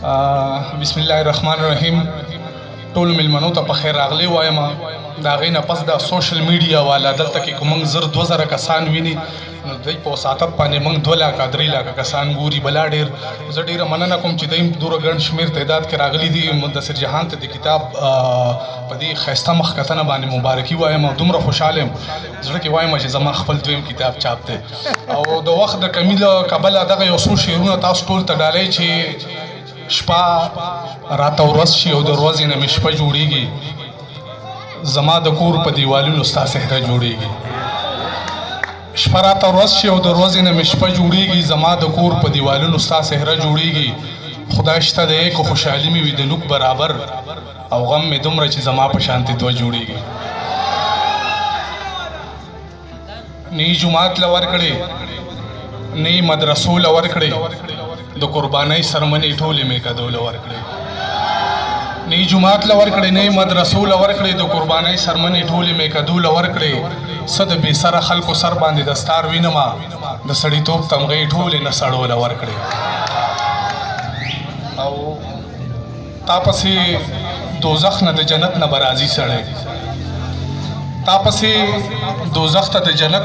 بسم الله الرحمن الرحیم. ټول ملمنو ته په خیر راغلی وایم. د هغې نه پس د سوشل میډیا والا دلته کې که موږ 2000 کسان ویني نو دوی په وساطت باندې موږ 2 لاکه 3 لاکه کسان ګوري. بلا ډېر زه ډېره مننه کوم چې دوی دومره ګڼ شمېر تعداد کې راغلي دي. مدثر جهان ته د کتاب په دې ښایسته مخکتنه باندې مبارکي وایم او دومره خوشحاله یم زړه کې وایم چې زما خپل دویم کتاب چاپ دی. او د وخت د کمي له کبله دغه یو څو شعرونه تاسو ټول ته ډالۍ چې شپه راته ورځ شي او د ورځې نه مې شپه جوړېږي، زما د کور په دیوالونو ستا صحرا جوړېږي. شپه راته ورځ شي او د ورځې نه مې شپه جوړېږي، زما د کور په دیوالونو ستا صحرا جوړېږي. خدای شته دی که خوشحالي مې وي د نوک برابر او غم مې دومره چې زما په شانتې دوه جوړېږي. نه یې جومات له ورکړې نه یې مدرسو له ورکړې، د قربانۍ سرمنې ټولې مې کدو له ورکړې. نه یې جومات له ورکړې نه یې مدرسو له ورکړې، د قربانۍ سرمنې ټولې مې کدو له ورکړې. څه د بې سره خلکو سر باندې دستار وینمه، د سړیتوب تمغې ټولې نه سړو له ورکړې. او تا پسې دوزخ نه د جنت نه به راځي سړی، تا پسې دوزخ ته د جنت